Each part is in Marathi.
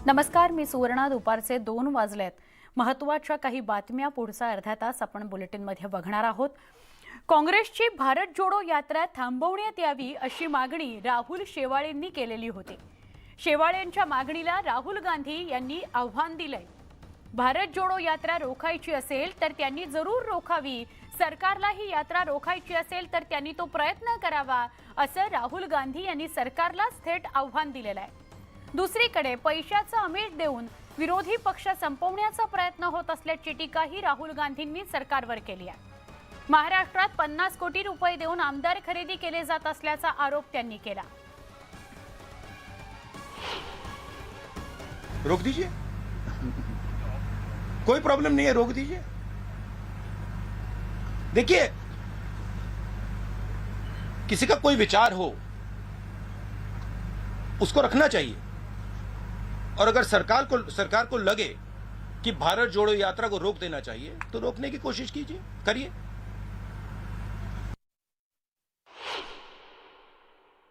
नमस्कार, मी सुवर्णा. दुपारचे 2 वाजलेत. महत्त्वाच्या काही बातम्या पुढचा अर्धा तास आपण बुलेटिनमध्ये बघणार आहोत. काँग्रेसची भारत जोडो यात्रा थांबवण्यात यावी अशी मागणी राहुल शेवाळेंनी केलेली होती. शेवाळेंच्या मागणीला राहुल गांधी यांनी आव्हान दिलंय. भारत जोडो यात्रा रोखायची असेल तर त्यांनी जरूर रोखावी. सरकारला ही यात्रा रोखायची असेल तर त्यांनी तो प्रयत्न करावा, असं राहुल गांधी यांनी सरकारलाच थेट आव्हान दिलेलं आहे. दुसरीकडे पैशाचा आमिष देऊन विरोधी पक्ष संपवण्याचा प्रयत्न होत असल्याची टीकाही राहुल गांधींनी सरकारवर केली आहे. महाराष्ट्रात 50 कोटी रुपये देऊन आमदार खरेदी केले जात असल्याचा आरोप त्यांनी केला. रोक दीजिए, कोई प्रॉब्लम नहीं है, रोक दीजिए. देखिए, किसी का कोई विचार हो उसको रखना चाहिए, और अगर सरकार को लगे कि भारत जोड़ो यात्रा को रोक देना चाहिए तो रोकने की कोशिश कीजिए, करिए.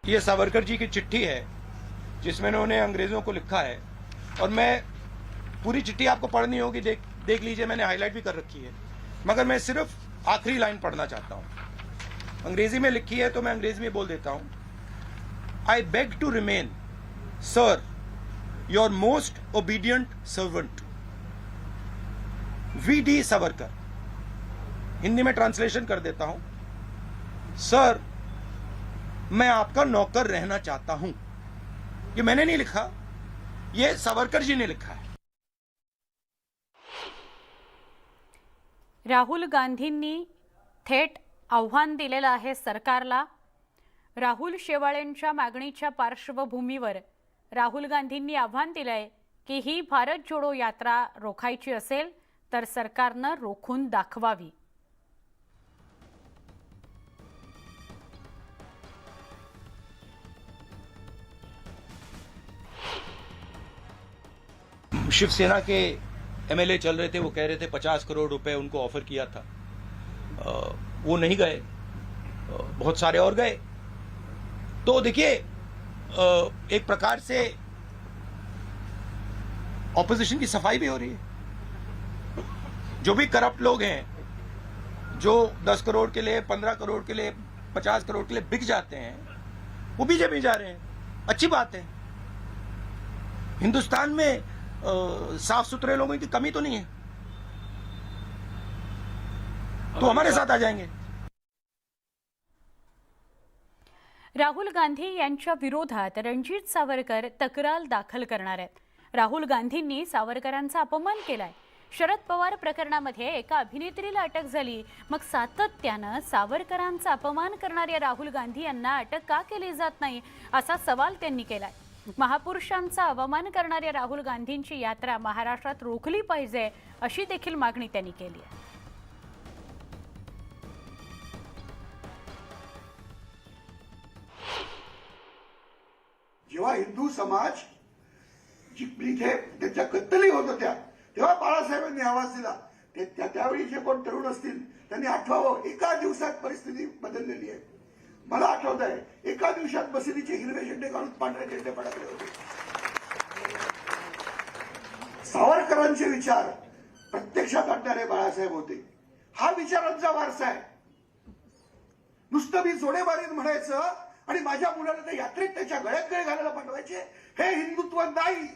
ये सावरकर जी की चिट्ठी है जिसमें उन्होंने अंग्रेजों को लिखा है, और मैं पूरी चिट्ठी आपको पढ़नी होगी, देख लीजिए, मैंने हाईलाइट भी कर रखी है, मगर मैं सिर्फ आखिरी लाइन पढ़ना चाहता हूं. अंग्रेजी में लिखी है तो मैं अंग्रेजी में बोल देता हूं. I beg to remain sir your most obedient servant V D. Savarkar. Hindi में ट्रांसलेशन कर देता हूं. सर, मैं आपका नौकर रहना चाहता हूं. ये मैंने नहीं लिखा, ये सावरकर जी ने लिखा है. राहुल गांधींनी थेट आव्हान दिलेलं आहे सरकारला. राहुल शेवाळेंच्या मागणीच्या पार्श्वभूमीवर राहुल गांधींनी आव्हान दिलंय की ही भारत जोडो यात्रा रोखायची असेल तर सरकारनं रोखून दाखवावी. शिवसेना के एमएलए चल रहे थे, वो कह रहे थे 50 करोड़ रुपए उनको ऑफर किया था, वो नहीं गए, बहुत सारे और गए. तो देखिए, एक प्रकार से ऑपोजिशन की सफाई भी हो रही है. जो भी करप्ट लोग हैं, जो 10 करोड़ के लिए, 15 करोड़ के लिए, 50 करोड़ के लिए बिक जाते हैं, वो बीजेपी में जा रहे हैं. अच्छी बात है. हिंदुस्तान में साफ सुथरे लोगों की कमी तो नहीं है, तो हमारे साथ आ जाएंगे. राहुल गांधी यांच्या विरोधात रणजित सावरकर तक्रार दाखल करणार आहेत. राहुल गांधींनी सावरकरांचा अपमान केलाय. शरद पवार प्रकरणामध्ये एका अभिनेत्रीला अटक झाली, मग सातत्यानं सावरकरांचा अपमान करणाऱ्या राहुल गांधी यांना अटक का केली जात नाही, असा सवाल त्यांनी केलाय. महापुरुषांचा अवमान करणाऱ्या राहुल गांधींची यात्रा महाराष्ट्रात रोखली पाहिजे, अशी देखील मागणी त्यांनी केली आहे. जेव्हा हिंदू समाज इथे त्यांच्या कत्तली होत होत्या तेव्हा बाळासाहेबांनी आवाज दिला. त्यावेळी जे कोण तरुण असतील त्यांनी आठवावं, एका दिवसात परिस्थिती बदललेली आहे. मला आठवत आहे, एका दिवसात मशिदीचे हिरवे झेंडे काढून पांढरे झेंडे फडकले होते. सावरकरांचे विचार प्रत्यक्षात आणणारे बाळासाहेब होते. हा विचारांचा वारसा आहे. नुसतं मी जोडेबारीत म्हणायचं आणि माझ्या मुलाला त्या यात्रेत त्याच्या गळ्यात गळे घालायला पाठवायचे, हे हिंदुत्व नाही.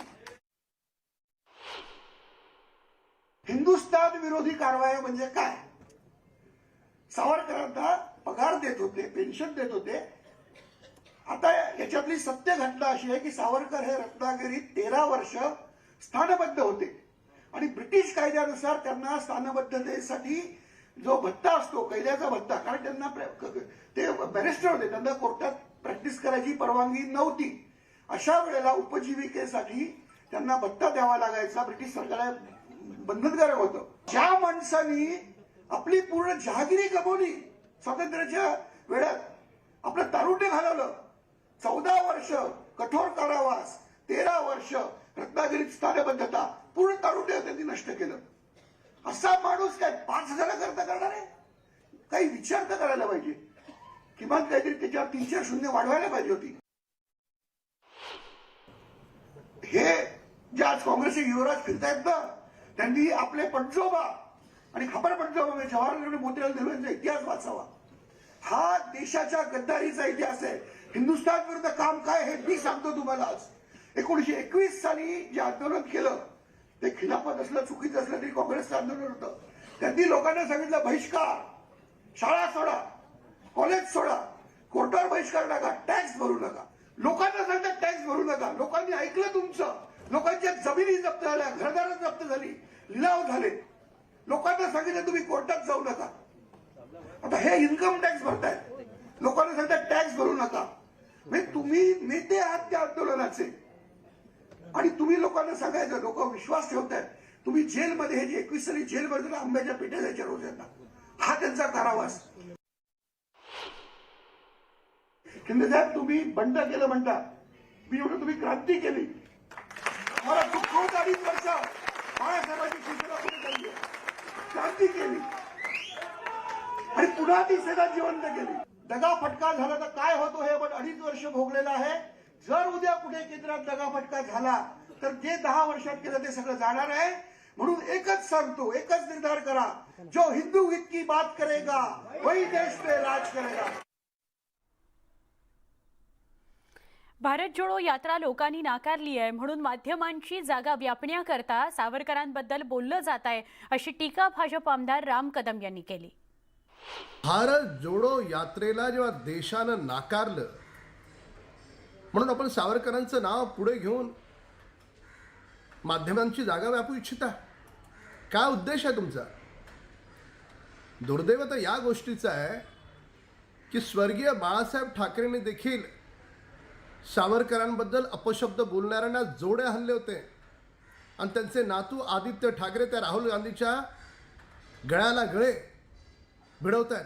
हिंदुस्थान विरोधी कारवाया म्हणजे काय? सावरकरांना पगार देत होते, पेन्शन देत होते. आता याच्यातली सत्य घटना अशी आहे की सावरकर हे रत्नागिरीत 13 वर्ष स्थानबद्ध होते आणि ब्रिटिश कायद्यानुसार त्यांना स्थानबद्धतेसाठी जो भत्ता असतो, कैद्याचा भत्ता, कारण त्यांना ते बॅरिस्टर होते, त्यांना कोर्टात प्रॅक्टिस करायची परवानगी नव्हती. अशा वेळेला उपजीविकेसाठी त्यांना भत्ता द्यावा लागायचा. ब्रिटिश सरकारला बंधनकारक होतं. ज्या माणसांनी आपली पूर्ण जहागिरी गमावली स्वातंत्र्याच्या वेळात, आपलं तारुण्य घालवलं, 14 वर्ष कठोर कारावास, 13 वर्ष रत्नागिरीत स्थानबद्धता, पूर्ण तारुण्य त्यांनी नष्ट केलं. असा माणूस काय 5,000 करता करणार आहे? काही विचार तर करायला पाहिजे. किमान काहीतरी त्याच्यावर 3-4 शून्य वाढवायला पाहिजे होती. हे जे आज काँग्रेसचे युवराज फिरतायत ना, त्यांनी आपले पंजोबा आणि खबर पंजोबा म्हणजे जवाहरलाल नेहरू मोतीलाल नेहरू यांचा इतिहास वाचावा. हा देशाच्या गद्दारीचा इतिहास आहे. हिंदुस्थान विरुद्ध काम काय हे मी सांगतो तुम्हाला. आज 1921 साली जे आंदोलन केलं ते खिलाफत असलं, चुकीचं असलं तरी काँग्रेसचं आंदोलन होतं. त्यांनी लोकांना सांगितलं बहिष्कार, शाळा सोडा, कॉलेज सोडा, कोर्टावर बहिष्कार टाका, टॅक्स भरू नका. लोकांना सांगतात टॅक्स भरू नका. लोकांनी ऐकलं तुमचं. लोकांच्या जमिनी जप्त झाल्या, घरदारं जप्त झाली, लिलाव झाले. लोकांना सांगितलं तुम्ही कोर्टात जाऊ नका. आता हे इन्कम टॅक्स भरताय, लोकांना सांगतात टॅक्स भरू नका. म्हणजे तुम्ही नेते आहात त्या आंदोलनाचे आणि तुम्ही लोकांना सांगायचं, लोक विश्वास ठेवतायत. तुम्ही जेलमध्ये हे जे 21 साली जेलमध्ये आंब्याच्या पेट्या द्यायच्या रोज यांना, हा त्यांचा कारावास. शिंदे साहेब तुम्ही बंड केलं म्हणता, मी म्हणतो तुम्ही क्रांती केली. मला दुःख होत 2.5 वर्ष बाळासाहेबांची शिवसेना पुढे चालली, क्रांती केली आणि पुन्हा ती सेना जिवंत केली. दगा फटका झाला तर काय होतो हे आपण 2.5 वर्ष भोगलेलं आहे. जर उद्या कुठे केंद्रात दगा फटका झाला तर जे 10 वर्षात केलं ते सगळं जाणार आहे. म्हणून एकच सांगतो, एकच निर्धार करा, जो हिंदू हित की बात करेगा वही देश पे राज करेगा. भारत जोडो यात्रा लोकांनी नाकारली आहे म्हणून माध्यमांची जागा व्यापण्याकरता सावरकरांबद्दल बोललं जात आहे, अशी टीका भाजप आमदार राम कदम यांनी केली. भारत जोडो यात्रेला जेव्हा देशानं नाकारलं म्हणून आपण सावरकरांचं नाव पुढे घेऊन माध्यमांची जागा व्यापू इच्छिता, काय उद्देश आहे तुमचा? दुर्दैव तर या गोष्टीचा आहे की स्वर्गीय बाळासाहेब ठाकरेंनी देखील सावरकरांबद्दल अपशब्द बोलणाऱ्यांना जोडे हल्ले होते आणि त्यांचे नातू आदित्य ठाकरे त्या राहुल गांधीच्या गळ्याला गळे भिडवत आहेत.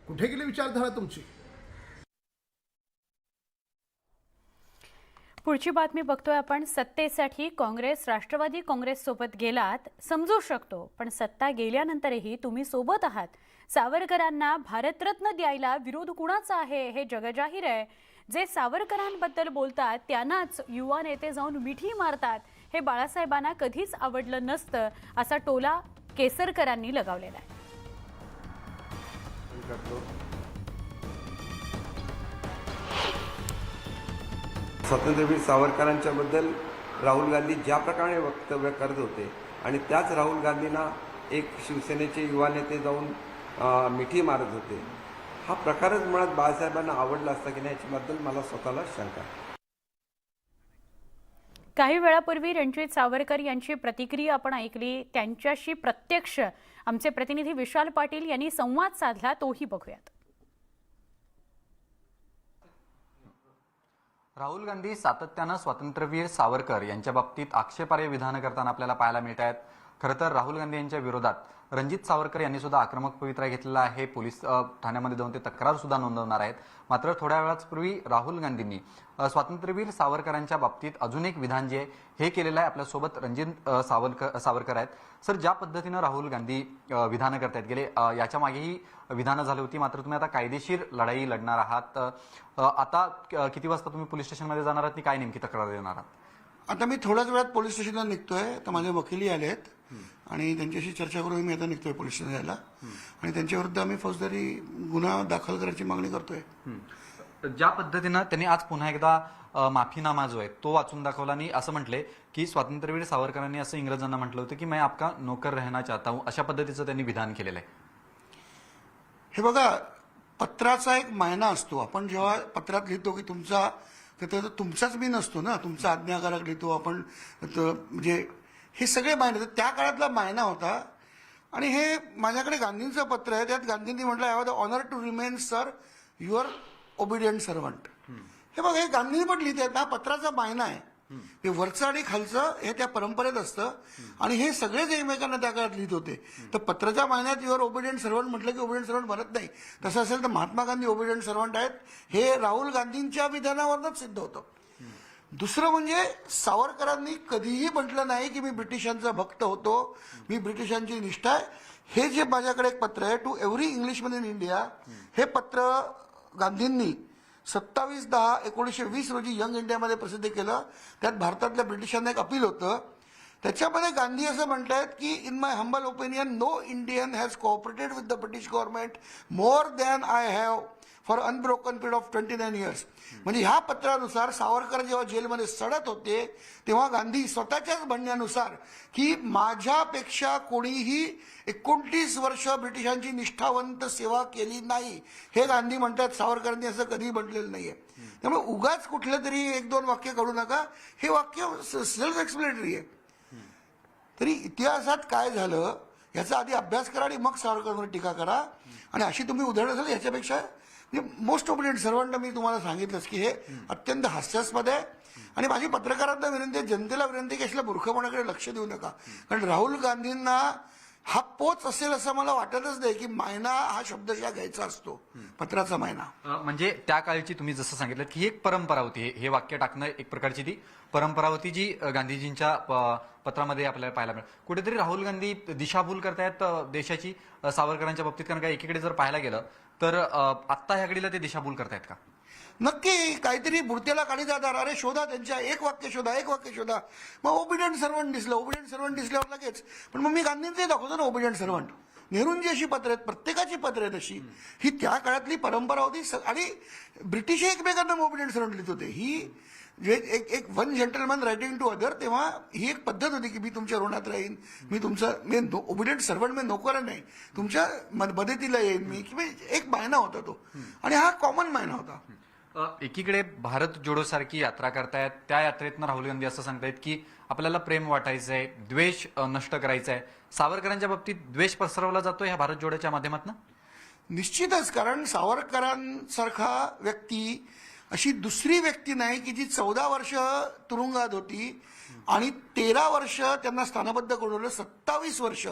कुठे गेली विचारधारा तुमची? पुढची बातमी बघतोय आपण. सत्तेसाठी काँग्रेस राष्ट्रवादी काँग्रेस सोबत गेलात समजू शकतो, पण सत्ता गेल्यानंतरही तुम्ही सोबत आहात. सावरकरांना भारतरत्न द्यायला विरोध कुणाचा आहे हे जगजाहीर आहे. जे सावरकरांबद्दल बोलतात त्यांनाच युवा नेते जाऊन मिठी मारतात, हे बाळासाहेबांना कधीच आवडलं नसतं, असा टोला केसरकरांनी लगावलेला आहे. स्वातंत्र्यवीर सावरकरांच्या बद्दल राहुल गांधी ज्या प्रकारे वक्तव्य करत होते आणि त्याच राहुल गांधींना एक शिवसेनेचे युवा नेते जाऊन मिठी मारत होते, हा प्रकारच मुळात बाळासाहेबांना आवडला असता की नाही याच्याबद्दल मला स्वतःला शंका आहे. काही वेळापूर्वी रणजित सावरकर यांची प्रतिक्रिया आपण ऐकली. त्यांच्याशी प्रत्यक्ष आमचे प्रतिनिधी विशाल पाटील यांनी संवाद साधला, तोही बघूयात. राहुल गांधी सातत्यानं स्वातंत्र्यवीर सावरकर यांच्या बाबतीत आक्षेपार्ह विधानं करताना आपल्याला पाहायला मिळत आहेत. खरं तर राहुल गांधी यांच्या विरोधात रणजित सावरकर यांनी सुद्धा आक्रमक पवित्रा घेतलेला आहे. पोलीस ठाण्यामध्ये जाऊन ते तक्रार सुद्धा नोंदवणार आहेत. मात्र थोड्या वेळाच पूर्वी राहुल गांधींनी स्वातंत्र्यवीर सावरकरांच्या बाबतीत अजून एक विधान जे आहे हे केलेलं आहे. आपल्यासोबत रणजित सावरकर आहेत. सर, ज्या पद्धतीनं राहुल गांधी विधानं करतायत, गेले याच्या मागेही विधानं झाली होती, मात्र तुम्ही आता कायदेशीर लढाई लढणार आहात. आता किती वाजता तुम्ही पोलीस स्टेशनमध्ये जाणार आहात, काय नेमकी तक्रार देणार आहात? आता मी थोड्याच वेळात पोलीस स्टेशनला निघतोय. तर माझे वकीलही आले आहेत आणि त्यांच्याशी चर्चा करून मी आता निघतोय पोलीस स्टेशनला जायला आणि त्यांच्याविरुद्ध आम्ही फौजदारी गुन्हा दाखल करायची मागणी करतोय. ज्या पद्धतीनं त्यांनी आज पुन्हा एकदा माफीनामा जो आहे तो वाचून दाखवला आणि असं म्हटले की स्वातंत्र्यवीर सावरकरांनी असं इंग्रजांना म्हटलं होतं की मैं आपका नोकर रहना चाहता हूं, अशा पद्धतीचं त्यांनी विधान केलेलं आहे. हे बघा, पत्राचा एक मायना असतो. आपण जेव्हा पत्रात लिहितो की तुमचा, तर तुमचाच मी नसतो ना, तुमचा आज्ञाकारक लिहितो आपण, म्हणजे हे सगळे मायने, तर त्या काळातला मायना होता. आणि हे माझ्याकडे गांधींचं पत्र आहे, त्यात गांधींनी म्हटलं, I have the honour to remain sir your obedient servant. हे बघा, हे गांधींनी पण लिहित आहेत ना, पत्राचा मायना आहे. ते वरचं आणि खालचं हे त्या परंपरेत असतं आणि हे सगळेच एकमेकांना त्या काळात लिहित होते. तर पत्राच्या महिन्यात युअर ओबिडियंट सर्वंट म्हटलं की ओबिडियंट सर्वंट बनत नाही. तसं असेल तर महात्मा गांधी ओबिडियंट सर्वंट आहेत, हे राहुल गांधींच्या विधानावरच सिद्ध होतं. दुसरं म्हणजे सावरकरांनी कधीही म्हटलं नाही की मी ब्रिटिशांचा भक्त होतो, मी ब्रिटिशांची निष्ठा आहे. हे जे माझ्याकडे एक पत्र आहे, टू एव्हरी इंग्लिशमॅन इन इंडिया, हे पत्र गांधींनी 27/10/1920 रोजी यंग इंडियामध्ये प्रसिद्ध केलं. त्यात भारतातल्या ब्रिटिशांना एक अपील होतं. त्याच्यामध्ये गांधी असं म्हणतात की in my humble opinion no Indian has cooperated with the British government more than I have for unbroken period of 29 years. म्हणजे ह्या पत्रानुसार सावरकर जेव्हा जेलमध्ये सडत होते तेव्हा गांधी स्वतःच्याच म्हणण्यानुसार की माझ्यापेक्षा कोणीही 29 वर्ष ब्रिटिशांची निष्ठावंत सेवा केली नाही हे गांधी म्हणतात. सावरकरांनी असं कधी म्हटलेलं नाहीये. त्यामुळे उगाच कुठलं तरी 1-2 वाक्य काढू नका. हे वाक्य सेल्फ एक्सप्लेनेटरी आहे. तरी इतिहासात काय झालं याचा आधी अभ्यास करा आणि मग सावरकरांवर टीका करा. आणि अशी तुम्ही उदाहरणं झाली ह्याच्यापेक्षा मोस्ट ओबिडियंट सर्वंट मी तुम्हाला सांगितलंच की हे अत्यंत हास्यास्पद आहे. आणि माझी पत्रकारांना विनंती आहे, जनतेला विनंती की अशा मूर्खपणाकडे लक्ष देऊ नका. कारण राहुल गांधींना हा पोच असेल असं मला वाटतच नाही की मायना हा शब्दशः घ्यायचा असतो, पत्राचा मायना. म्हणजे त्या काळची तुम्ही जसं सांगितलं की ही एक परंपरा होती, हे वाक्य टाकणं एक प्रकारची ती परंपरा होती जी गांधीजींच्या पत्रामध्ये आपल्याला पाहायला मिळेल. कुठेतरी राहुल गांधी दिशाभूल करतायत देशाची सावरकरांच्या बाबतीत, कारण का एकीकडे जर पाहायला गेलं तर आत्ता ह्या घडीला ते दिशाभूल करतायत का? नक्की काहीतरी बुडत्याला काढी जाणार. अरे शोधा त्यांच्या एक वाक्य शोधा. मग ओबिडियंट सर्वंट दिसलं. ओबिडियंट सर्वंट दिसल्यावर लगेच पण मग मी गांधींचे दाखवतो ना ओबिडियंट सर्वंट. नेहरूंची अशी पत्र आहेत, प्रत्येकाची पत्र आहेत अशी. ही त्या काळातली परंपरा होती. आणि ब्रिटिश एकमेकांना ओबिडियंट सर्वंट लिहित होते. ही एक one gentleman writing to other, तेव्हा ही एक पद्धत होती की मी तुमच्या ऋणात राहीन, मी ओबिडियंट सर्वंट मी नोकर नाही, तुमच्या मदतीला येईन मी, किंवा एक मायना होता तो. आणि हा कॉमन मायना होता. एकीकडे भारत जोडो सारखी यात्रा करतायत, त्या यात्रेतनं राहुल गांधी असं सांगतायत की आपल्याला प्रेम वाटायचंय, द्वेष नष्ट करायचा आहे. सावरकरांच्या बाबतीत द्वेष पसरवला जातो ह्या भारत जोडोच्या माध्यमातून? निश्चितच. कारण सावरकरांसारखा व्यक्ती अशी दुसरी व्यक्ती नाही की जी 14 वर्ष तुरुंगात होती आणि 13 वर्ष त्यांना स्थानबद्ध करून 27 वर्ष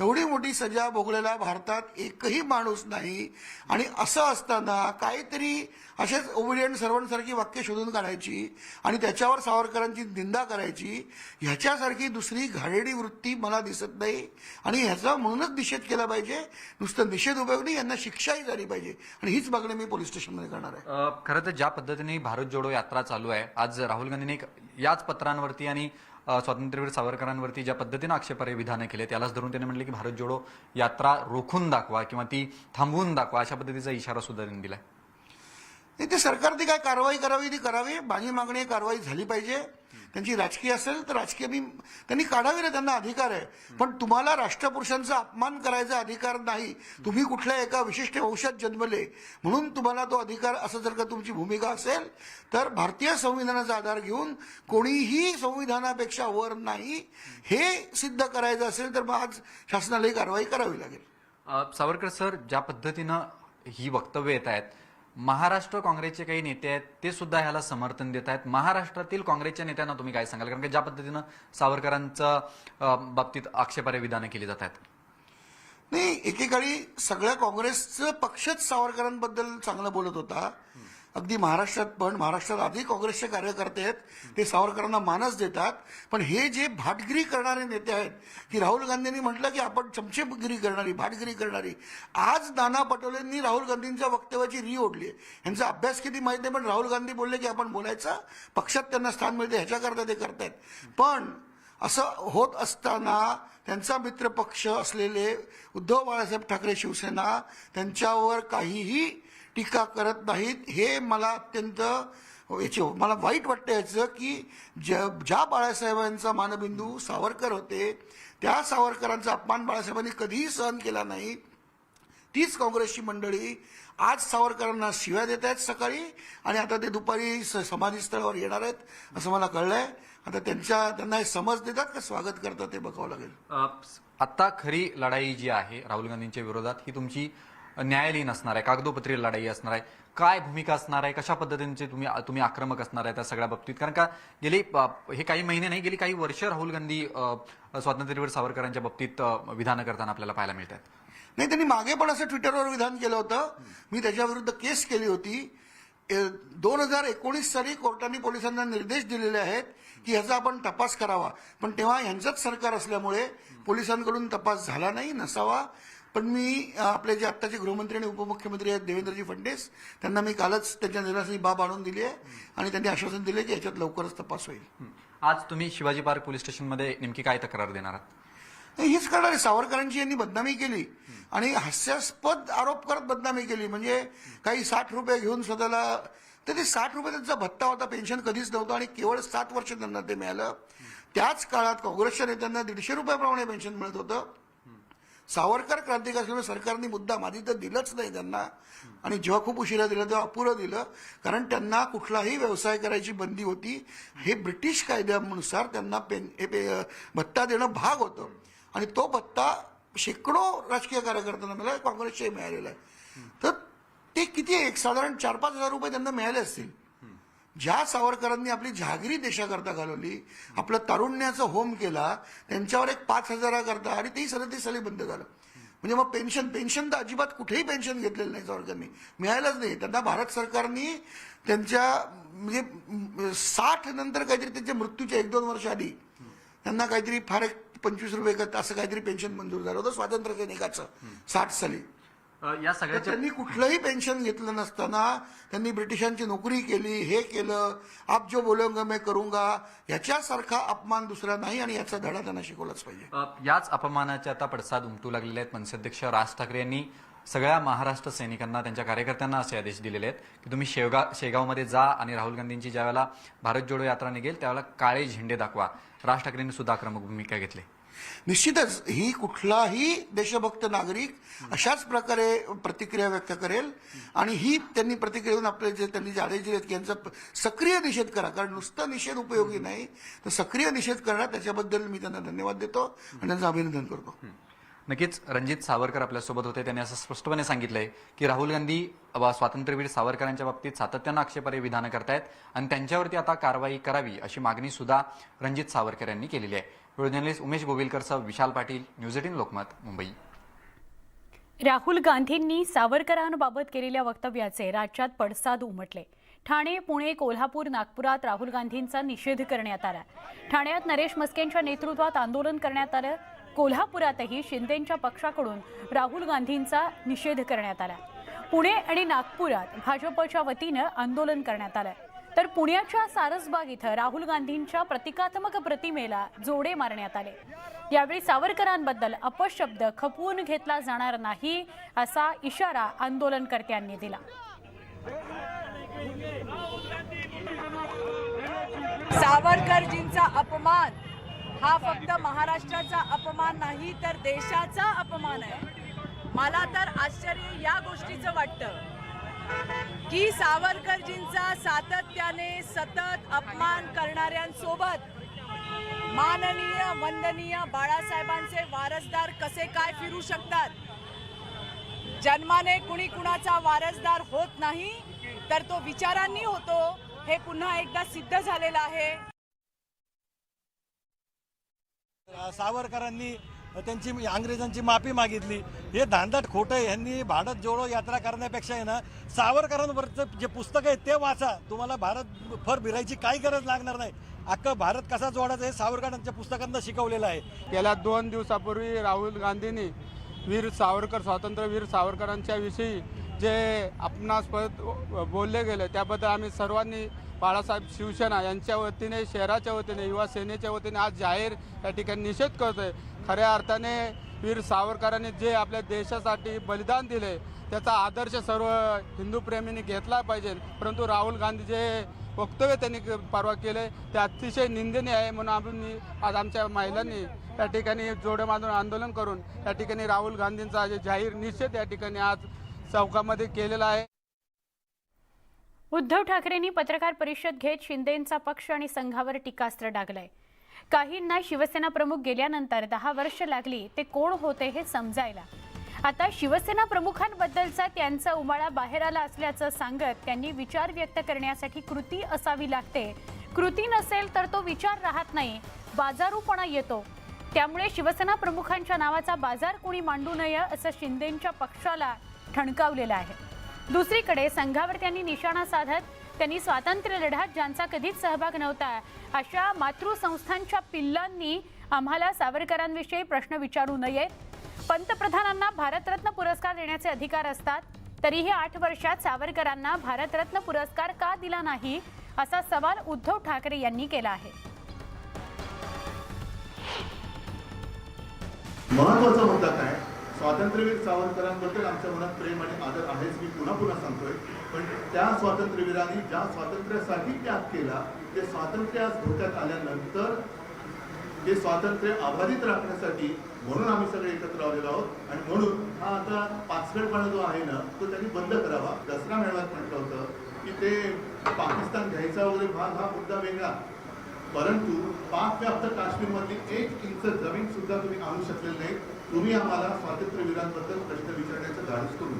एवढी मोठी सजा भोगलेला भारतात एकही माणूस नाही. आणि असं असताना काहीतरी असेच ओबिडियंट सर्वंटसारखी वाक्य शोधून काढायची आणि त्याच्यावर सावरकरांची निंदा करायची, ह्याच्यासारखी दुसरी घाणेरडी वृत्ती मला दिसत नाही. आणि ह्याचा म्हणूनच निषेध केला पाहिजे. नुसतं निषेध उपयोग नाही, यांना शिक्षाही झाली पाहिजे. आणि हीच मागणी मी पोलीस स्टेशनमध्ये करणार आहे. खरं तर ज्या पद्धतीने भारत जोडो यात्रा चालू आहे, आज राहुल गांधींनी याच पत्रांवरती आणि स्वातंत्र्यवीर सावरकरांवरती ज्या पद्धतीनं आक्षेपार्ह विधानं केले त्यालाच धरून त्यांनी म्हणले की भारत जोडो यात्रा रोखून दाखवा किंवा ती थांबवून दाखवा, अशा पद्धतीचा इशारा सुद्धा त्यांनी दिलाय. नाही, ते सरकारने काय कारवाई करावी ती करावी. माझी मागणी कारवाई झाली पाहिजे. त्यांची राजकीय असेल तर राजकीय त्यांनी काढावी ना, त्यांना अधिकार आहे. पण तुम्हाला राष्ट्रपुरुषांचा अपमान करायचा अधिकार नाही. तुम्ही कुठल्या एका विशिष्ट वंशात जन्मले म्हणून तुम्हाला तो अधिकार, असं जर का तुमची भूमिका असेल तर भारतीय संविधानाचा आधार घेऊन कोणीही संविधानापेक्षा वर नाही हे सिद्ध करायचं असेल तर मग आज शासनालाही कारवाई करावी लागेल. सावरकर सर, ज्या पद्धतीनं ही वक्तव्य येत आहेत, महाराष्ट्र काँग्रेसचे काही नेते आहेत ते सुद्धा ह्याला समर्थन देत आहेत. महाराष्ट्रातील काँग्रेसच्या नेत्यांना तुम्ही काय सांगाल? कारण की ज्या पद्धतीनं सावरकरांच्या बाबतीत आक्षेपार्ह विधानं केली जात आहेत. नाही, एकेकाळी सगळ्या काँग्रेसचं पक्षच सावरकरांबद्दल चांगलं बोलत होता. अगदी महाराष्ट्रात पण, महाराष्ट्रात आधी काँग्रेसचे कार्यकर्ते आहेत ते सावरकरांना मानच देतात. पण हे जे भाटगिरी करणारे नेते आहेत की राहुल गांधींनी म्हटलं की आपण चमचेगिरी करणारी, भाटगिरी करणारी, आज नाना पटोलेंनी राहुल गांधींच्या वक्तव्याची री ओढली आहे. यांचा अभ्यास किती माहिती नाही, पण राहुल गांधी बोलले की आपण बोलायचं, पक्षात त्यांना स्थान मिळते ह्याच्याकरता ते करतायत. पण असं होत असताना त्यांचा मित्रपक्ष असलेले उद्धव बाळासाहेब ठाकरे शिवसेना त्यांच्यावर काहीही टीका करत नाहीत. हे मला अत्यंत मला वाईट वाटतं याचं की ज्या बाळासाहेबांचा मानबिंदू सावरकर होते त्या सावरकरांचा अपमान बाळासाहेबांनी कधीही सहन केला नाही. तीच काँग्रेसची मंडळी आज सावरकरांना शिव्या देत आहेत सकाळी, आणि आता ते दुपारी समाधीस्थळावर येणार आहेत असं मला कळलंय. आता त्यांना हे समज देतात का स्वागत करतात ते बघावं लागेल. आता खरी लढाई जी आहे राहुल गांधींच्या विरोधात ही तुमची न्यायालयीन असणार आहे, कागदोपत्री लढाई असणार आहे. काय भूमिका असणार आहे, कशा पद्धतीने तुम्ही आक्रमक असणार आहे त्या सगळ्या बाबतीत? कारण का गेली हे काही महिने नाही, गेली काही वर्ष राहुल गांधी स्वातंत्र्यवीर सावरकरांच्या बाबतीत विधानं करताना आपल्याला पाहायला मिळतात. नाही, त्यांनी मागे पण असं ट्विटरवर विधान केलं होतं. मी त्याच्याविरुद्ध केस केली होती. 2019 साली कोर्टाने पोलिसांना निर्देश दिलेले आहेत की ह्याचा आपण तपास करावा. पण तेव्हा ह्यांचंच सरकार असल्यामुळे पोलिसांकडून तपास झाला नाही, नसावा. पण मी आपले जे आत्ताचे गृहमंत्री आणि उपमुख्यमंत्री आहेत देवेंद्रजी फडणवीस, त्यांना मी कालच त्यांच्या निराशी बाब आणून दिली आहे आणि त्यांनी आश्वासन दिले की याच्यात लवकरच तपास होईल. आज तुम्ही शिवाजी पार्क पोलीस स्टेशनमध्ये नेमकी काय तक्रार देणार आहात? हीच करणार आहे. सावरकरांची यांनी बदनामी केली आणि हास्यास्पद आरोप करत बदनामी केली. म्हणजे काही 60 रुपये घेऊन स्वतःला, तर ते 60 रुपये त्यांचा भत्ता होता, पेन्शन कधीच नव्हतं आणि केवळ 7 वर्ष त्यांना ते मिळालं. त्याच काळात काँग्रेसच्या नेत्यांना 150 रुपयाप्रमाणे पेन्शन मिळत होतं. सावरकर क्रांतिकारक असल्यामुळे सरकारने मुद्दाम आधी तर दिलंच नाही त्यांना, आणि जेव्हा खूप उशिरा दिलं तेव्हा अपुरं दिलं, कारण त्यांना कुठलाही व्यवसाय करायची बंदी होती. हे ब्रिटिश कायद्यानुसार त्यांना भत्ता देणं भाग होतं आणि तो भत्ता शेकडो राजकीय कार्यकर्त्यांना मिळाला, काँग्रेसच्याही मिळालेला आहे. तर ते किती एक साधारण 4-5 हजार रुपये त्यांना मिळाले असतील. ज्या सावरकरांनी आपली जहागिरी देशाकरता घालवली, आपलं तारुण्याचा होम केला, त्यांच्यावर एक 5,000 करता आणि तेही 37 साली बंद झालं. म्हणजे मग पेन्शन तर अजिबात कुठेही पेन्शन घेतलेलं नाही सावरकरांनी, मिळायलाच नाही त्यांना. भारत सरकारने त्यांच्या म्हणजे 60 नंतर काहीतरी त्यांच्या मृत्यूच्या 1-2 वर्ष आधी त्यांना काहीतरी फार एक 25 रुपये असं काहीतरी पेन्शन मंजूर झालं होतं स्वातंत्र्य सैनिकाचं 60 साली. या तर सगळ्याच्या त्यांनी कुठलंही पेन्शन घेतलं नसताना त्यांनी ब्रिटिशांची नोकरी केली, हे केलं. आप जो बोलूंगा मैं करूंगा, याच्यासारखा अपमान दुसरा नाही आणि याचा धडा त्यांना शिकवलाच पाहिजे. याच अपमानाचे आता पडसाद उमटू लागलेले आहेत. मनसे अध्यक्ष राज ठाकरे यांनी सगळ्या महाराष्ट्र सैनिकांना, त्यांच्या कार्यकर्त्यांना असे आदेश दिलेले आहेत की तुम्ही शेगावमध्ये जा आणि राहुल गांधींची ज्यावेळेला भारत जोडो यात्रा निघेल त्यावेळेला काळे झेंडे दाखवा. राज ठाकरेंनी सुद्धा आक्रमक भूमिका घेतली. निश्चितच ही कुठलाही देशभक्त नागरिक अशाच प्रकारे प्रतिक्रिया व्यक्त करेल आणि ही त्यांनी प्रतिक्रिया देऊन आपले जे त्यांनी जे आदेश दिलेत की यांचा सक्रिय निषेध करा, कारण नुसता निषेध उपयोगी नाही, तर सक्रिय निषेध करा. त्याच्याबद्दल मी त्यांना धन्यवाद देतो आणि त्यांचं अभिनंदन करतो. नक्कीच रणजित सावरकर आपल्यासोबत होते. त्यांनी असं स्पष्टपणे सांगितलंय की राहुल गांधी स्वातंत्र्यवीर सावरकरांच्या बाबतीत सातत्यानं आक्षेपार्ह विधानं करतायत आणि त्यांच्यावरती आता कारवाई करावी अशी मागणी सुद्धा रणजित सावरकर यांनी केलेली आहे. Video journalist Umesh बोबिलकरसह Vishal Patil, news 18 Lokmat, Mumbai. Rahul गांधींनी सावरकरांबाबत केलेल्या वक्तव्याचे राज्यात पडसाद उमटले. ठाणे, पुणे, कोल्हापूर, नागपुरात राहुल गांधींचा निषेध करण्यात आला. ठाण्यात नरेश मस्केंच्या नेतृत्वात आंदोलन करण्यात आलं. कोल्हापुरातही शिंदेंच्या पक्षाकडून राहुल गांधींचा निषेध करण्यात आला. पुणे आणि नागपुरात भाजपच्या वतीनं आंदोलन करण्यात आलं. तर पुण्याच्या सारसबाग इथं राहुल गांधींच्या प्रतिकात्मक प्रतिमेला जोडे मारण्यात आले. यावेळी सावरकरांबद्दल अपशब्द खपवून घेतला जाणार नाही असा इशारा आंदोलनकर्त्यांनी दिला. सावरकरजींचा अपमान हा फक्त महाराष्ट्राचा अपमान नाही तर देशाचा अपमान आहे. मला तर आश्चर्य या गोष्टीचं वाटतं की सावरकरजींचा सातत्याने सतत अपमान करणाऱ्यांसोबत माननीय वंदनीय बाळासाहेबांचे वारसदार कसे काय फिरू शकतात. जन्माने कुणी कुणाचा वारसदार होत नाही तर तो विचारांनी होतो, हे पुन्हा एकदा सिद्ध झालेलं आहे. सावरकरांनी त्यांची अंग्रेजांची माफी मागितली. हे धांदट खोटं. यांनी भारत जोडो यात्रा करण्यापेक्षा आहे ना, सावरकरांवरचं जे पुस्तक आहे ते वाचा. तुम्हाला भारत फर भिरायची काही गरज लागणार नाही. अख्खं भारत कसा जोडायचा हे सावरकरांच्या पुस्तकांना शिकवलेलं आहे. गेल्या 2 दिवसापूर्वी राहुल गांधींनी वीर सावरकर, स्वातंत्र्यवीर सावरकरांच्या विषयी जे आपणास बोलले गेले त्याबद्दल आम्ही सर्वांनी बाळासाहेब शिवसेना यांच्या वतीने, शहराच्या वतीने, युवा सेनेच्या वतीने आज जाहीर या ठिकाणी निषेध करतोय. खऱ्या अर्थाने वीर सावरकरांनी जे आपल्या देशासाठी बलिदान दिले त्याचा आदर्श सर्व हिंदू प्रेमींनी घेतला पाहिजे. परंतु राहुल गांधी जे वक्तव्य त्यांनी परवा केले ते अतिशय निंदनीय आहे. म्हणून आम्ही आज आमच्या महिलांनी या ठिकाणी जोडे बांधून आंदोलन करून या ठिकाणी राहुल गांधींचा जे जाहीर निषेध या ठिकाणी आज चौकामध्ये केलेला आहे. उद्धव ठाकरेंनी पत्रकार परिषद घेत शिंदेंचा पक्ष आणि संघावर टीकास्त्र डागलंय. काहींना शिवसेना प्रमुख गेल्यानंतर 10 वर्ष लागली ते कोण होते हे समजायला. आता शिवसेना प्रमुखांबद्दलचा त्यांचा उमाळा बाहेर आला असल्याचं सांगत त्यांनी विचार व्यक्त करण्यासाठी कृती असावी लागते. कृती नसेल तर तो विचार राहत नाही, बाजारूपणा येतो. त्यामुळे शिवसेना प्रमुखांच्या नावाचा बाजार कोणी मांडू नये असं शिंदेंच्या पक्षाला ठणकावलेलं आहे. दुसरीकडे संघावर त्यांनी निशाणा साधत त्यांनी स्वातंत्र्य लढ्यात ज्यांचा कधीच सहभाग नव्हता अशा मातृसंस्थांच्या पिल्लांनी आम्हाला सावरकरांविषयी प्रश्न विचारू नयेत. पंतप्रधानांना भारतरत्न पुरस्कार देण्याचे अधिकार असतात, तरीही 8 वर्षात सावरकरांना भारतरत्न पुरस्कार का दिला नाही, असा सवाल उद्धव ठाकरे यांनी केला आहे. महत्वाचा मुद्दा काय, स्वातंत्र्यवीर सावरकरांबद्दल आमच्या मनात प्रेम आणि आदर आहेच, मी पुन्हा पुन्हा सांगतोय. पण त्या स्वातंत्र्यवीरांनी ज्या स्वातंत्र्यासाठी त्याग केला, ते स्वातंत्र्य आज धोक्यात आल्यानंतर ते स्वातंत्र्य अबाधित राखण्यासाठी म्हणून आम्ही सगळे एकत्र आलेलो आहोत. आणि म्हणून हा आता पाचगडपणा जो आहे ना, तो त्यांनी बंद करावा. दसरा मेळाव्यात म्हटलं होतं की ते पाकिस्तान घ्यायचा वगैरे भाग हा मुद्दा वेगळा, परंतु पाक व्याप्त काश्मीरमधली 1 इंच जमीन सुद्धा तुम्ही आणू शकलेले नाही. तुम्ही आम्हाला स्वातंत्र्यवीरांबद्दल प्रश्न विचारण्याचं धाडस करू.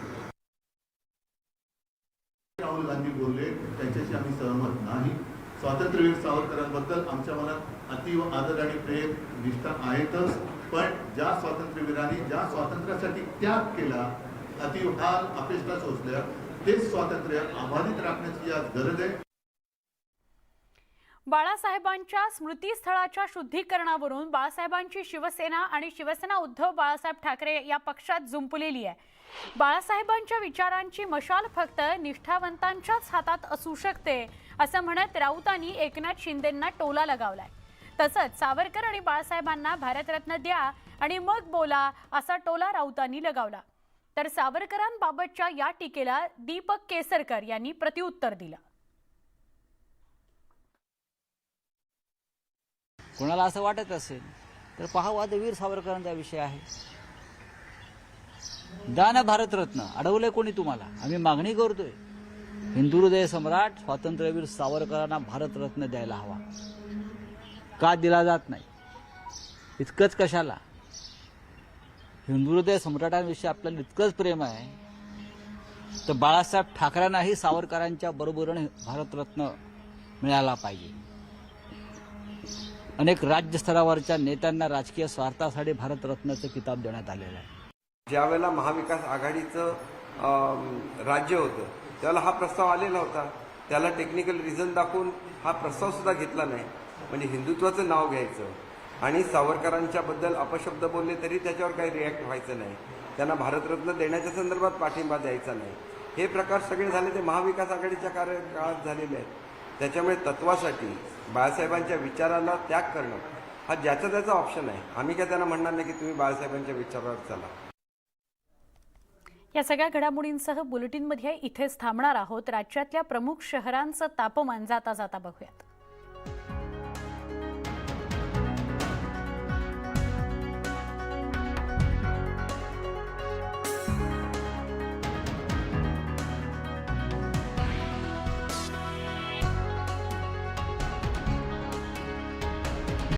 राहुल गांधी बोलले त्यांच्याशी आम्ही सहमत नाही. स्वातंत्र्यवीर सावरकरांबद्दल आमच्या मनात अतीव आदर आणि प्रेम निष्ठा आहेतच, पण ज्या स्वातंत्र्यवीरांनी ज्या स्वातंत्र्यासाठी त्याग केला, अतीव हाल अपेष्टा सोसल्या, तेच स्वातंत्र्य अबाधित राखण्याची आज गरज आहे. बाळासाहेबांच्या स्मृतीस्थळाच्या शुद्धीकरणावरून बाळासाहेबांची शिवसेना आणि शिवसेना उद्धव बाळासाहेब ठाकरे या पक्षात जुंपलेली आहे. बाळासाहेबांच्या विचारांची मशाल फक्त निष्ठावंतांच्याच हातात असू शकते, असं म्हणत राऊतांनी एकनाथ शिंदेंना टोला लगावलाय. तसंच सावरकर आणि बाळासाहेबांना भारतरत्न द्या आणि मग बोला, असा टोला राऊतांनी लगावला. तर सावरकरांबाबतच्या या टीकेला दीपक केसरकर यांनी प्रत्युत्तर दिलं. कोणाला असं वाटत असेल तर पहा, वीर सावरकरांचा विषय आहे. द्या ना भारतरत्न, अडवलंय कोणी तुम्हाला? आम्ही मागणी करतोय, हिंदू हृदय सम्राट स्वातंत्र्यवीर सावरकरांना भारतरत्न द्यायला हवा. का दिला जात नाही? इतकंच कशाला? हिंदू हृदय सम्राटांविषयी आपल्याला इतकंच प्रेम आहे तर बाळासाहेब ठाकरेंनाही सावरकरांच्या बरोबरीने भारतरत्न मिळाला पाहिजे. अनेक राज्यस्तरावरच्या नेत्यांना राजकीय स्वार्थासाठी भारतरत्नाचं किताब देण्यात आलेलं आहे. ज्यावेळेला महाविकास आघाडीचं राज्य होतं त्यावेळेला हा प्रस्ताव आलेला होता. त्याला टेक्निकल रिझन दाखवून हा प्रस्ताव सुद्धा घेतला नाही. म्हणजे हिंदुत्वाचं नाव घ्यायचं आणि सावरकरांच्या बद्दल अपशब्द बोलले तरी त्याच्यावर काही रिॲक्ट व्हायचं नाही, त्यांना भारतरत्न देण्याच्या संदर्भात पाठिंबा द्यायचा नाही. हे प्रकार सगळे झाले ते महाविकास आघाडीच्या कार्यकाळात झालेले आहेत. त्याच्यामुळे तत्वासाठी बाळासाहेबांच्या विचारांना त्याग करणं हा ज्याचा त्याचा ऑप्शन आहे. आम्ही काय त्यांना म्हणणार नाही की तुम्ही बाळासाहेबांच्या विचारावर चला. या सगळ्या घडामोडींसह बुलेटिनमध्ये इथेच थांबणार आहोत. राज्यातल्या प्रमुख शहरांचं तापमान जाता जाता बघूयात.